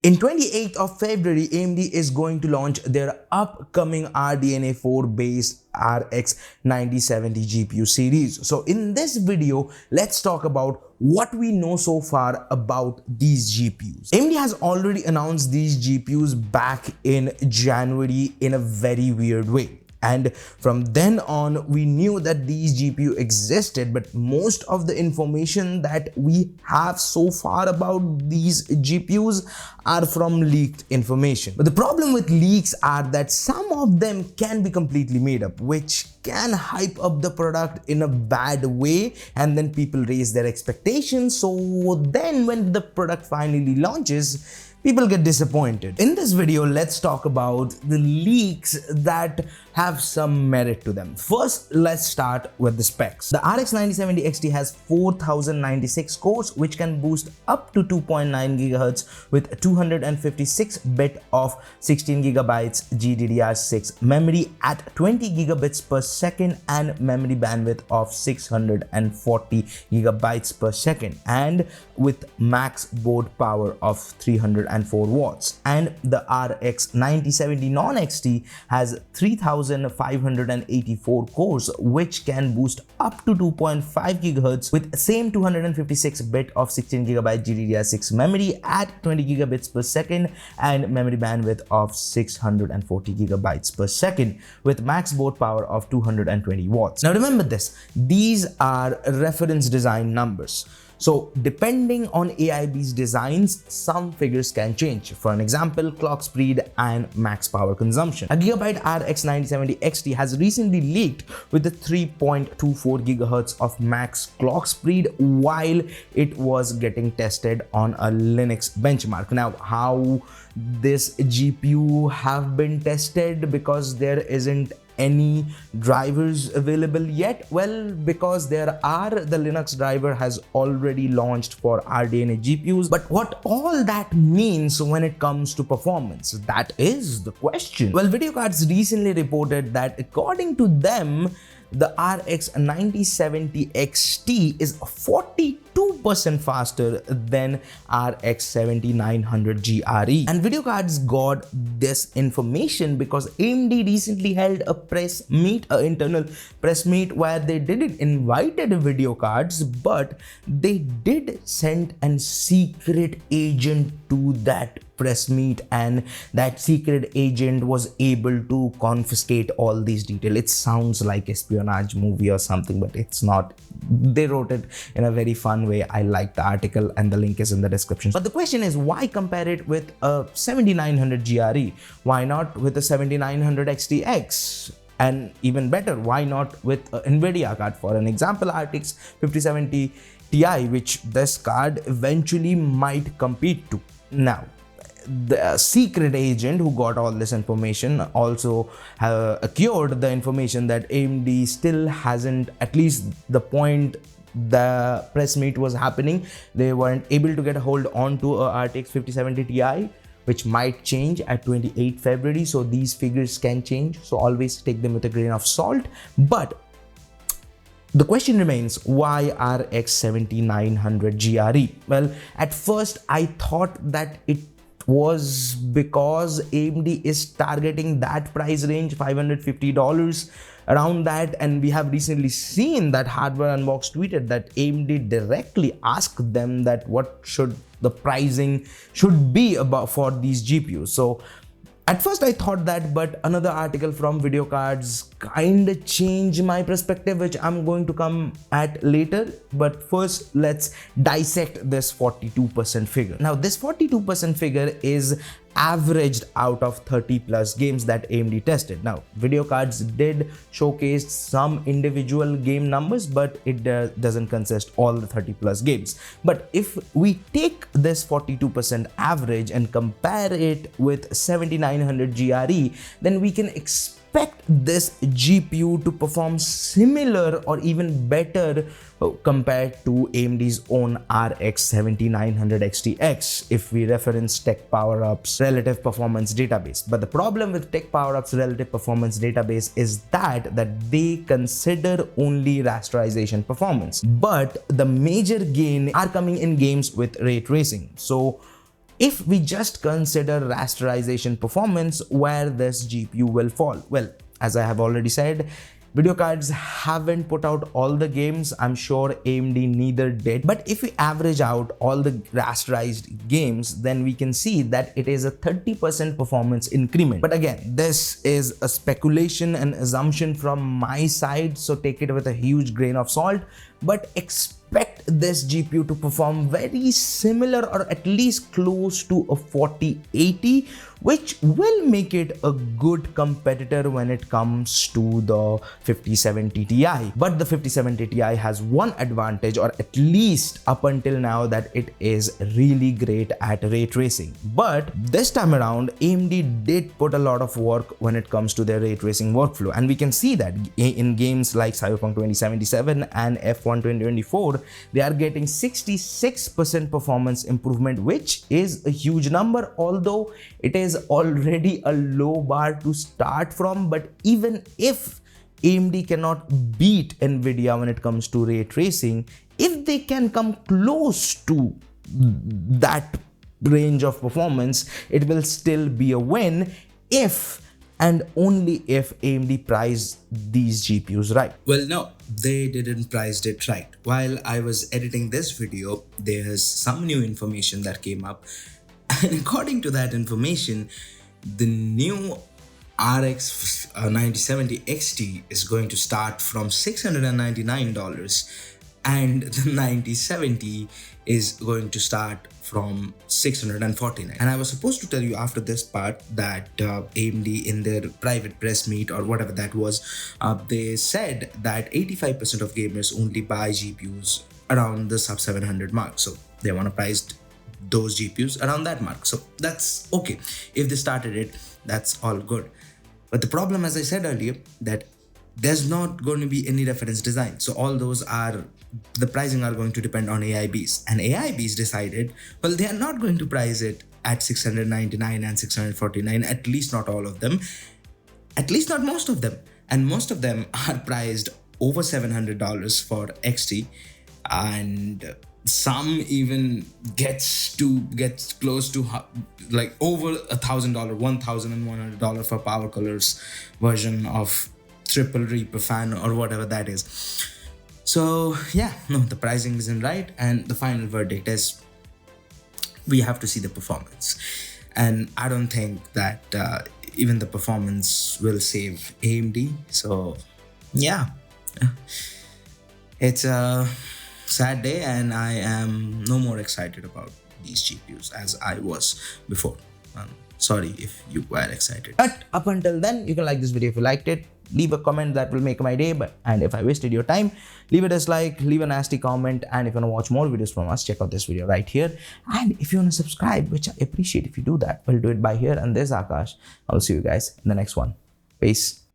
In 28th of February, AMD is going to launch their upcoming RDNA 4 based RX 9070 GPU series. So in this video, let's talk about what we know so far about these GPUs. AMD has already announced these GPUs back in January in a very weird way. And from then on, we knew that these GPU existed, but most of the information that we have so far about these GPUs are from leaked information. But the problem with leaks are that some of them can be completely made up, which can hype up the product in a bad way, and then people raise their expectations. So then when the product finally launches, people get disappointed. In this video, let's talk about the leaks that have some merit to them. First, let's start with the specs. The RX 9070 XT has 4096 cores, which can boost up to 2.9 GHz with 256-bit of 16GB GDDR6 memory at 20 gigabits per second and memory bandwidth of 640 gigabytes per second, and with max board power of 304 watts. And the RX 9070 non-XT has 3584 cores, which can boost up to 2.5 GHz with same 256-bit of 16GB GDDR6 memory at 20 gigabits per second and memory bandwidth of 640 gigabytes per second with max board power of 220 watts. Now remember this, these are reference design numbers. So depending on AIB's designs, some figures can change. For an example, clock speed and max power consumption. A Gigabyte RX 9070 XT has recently leaked with the 3.24 GHz of max clock speed while it was getting tested on a Linux benchmark. Now, how this GPU have been tested, because there isn't any drivers available yet? Well, because the Linux driver has already launched for RDNA GPUs. But what all that means when it comes to performance, that is the question. Well, video cards recently reported that according to them, the RX 9070 XT is 42% faster than RX 7900 GRE. And video cards got this information because AMD recently held a press meet, an internal press meet, where they didn't invited video cards, but they did send a secret agent to that press meet, and that secret agent was able to confiscate all these details. It sounds like espionage movie or something, but it's not. They wrote it in a very fun way. I like the article and the link is in the description. But the question is, why compare it with a 7900 GRE? Why not with a 7900 XTX? And even better, why not with an NVIDIA card? For an example, RTX 5070 Ti, which this card eventually might compete to. Now, the secret agent who got all this information also acquired the information that AMD still hasn't, at least the point the press meet was happening, they weren't able to get a hold on to a RTX 5070 Ti, which might change at 28 February. So these figures can change. So always take them with a grain of salt. But the question remains, why RX 7900 GRE? Well, at first I thought that it was because AMD is targeting that price range, $550, around that. And we have recently seen that Hardware Unboxed tweeted that AMD directly asked them that what should the pricing should be about for these GPUs. So at first I thought that, but another article from video cards kind of changed my perspective, which I'm going to come at later. But first, let's dissect this 42% figure. Now, this 42% figure is averaged out of 30 plus games that AMD tested. Now, video cards did showcase some individual game numbers, but it doesn't consist all the 30 plus games. But if we take this 42% average and compare it with 7900 GRE, then we can expect this GPU to perform similar or even better compared to AMD's own RX 7900 XTX if we reference Tech PowerUp's relative performance database. But the problem with Tech PowerUp's relative performance database is that they consider only rasterization performance, but the major gain are coming in games with ray tracing. So if we just consider rasterization performance, where this GPU will fall? Well, as I have already said, video cards haven't put out all the games. I'm sure AMD neither did. But if we average out all the rasterized games, then we can see that it is a 30% performance increment. But again, this is a speculation and assumption from my side, so take it with a huge grain of salt. But expect this GPU to perform very similar or at least close to a 4080, which will make it a good competitor when it comes to the 5070 Ti. But the 5070 Ti has one advantage, or at least up until now, that it is really great at ray tracing. But this time around, AMD did put a lot of work when it comes to their ray tracing workflow, and we can see that in games like Cyberpunk 2077 and F1 2024, they are getting 66% performance improvement, which is a huge number, although it is already a low bar to start from. But even if AMD cannot beat Nvidia when it comes to ray tracing, if they can come close to that range of performance, it will still be a win, if and only if AMD priced these GPUs right. Well, no, they didn't price it right. While I was editing this video, there's some new information that came up. And according to that information, the new RX 9070 XT is going to start from $699, and the 9070 is going to start from $649. And I was supposed to tell you after this part that AMD in their private press meet or whatever that was, they said that 85% of gamers only buy GPUs around the sub 700 mark. So they want to price those GPUs around that mark. So that's okay. If they started it, that's all good. But the problem, as I said earlier, that there's not going to be any reference design. So all those are, the pricing are going to depend on AIBs. And AIBs decided, well, they are not going to price it at $699 and $649, at least not all of them, at least not most of them. And most of them are priced over $700 for XT, and some even gets close to like over $1,000, $1,100 for Power Colors version of Triple Reaper fan or whatever that is. So yeah, no, the pricing isn't right, and the final verdict is we have to see the performance. And I don't think that even the performance will save AMD. So yeah, it's a sad day, and I am no more excited about these GPUs as I was before. Sorry if you were excited. But up until then, you can like this video if you liked it. Leave a comment, that will make my day. And if I wasted your time, leave a dislike, leave a nasty comment. And if you want to watch more videos from us, check out this video right here. And if you want to subscribe, which I appreciate if you do that, we'll do it by here. And there's Akash. I'll see you guys in the next one. Peace.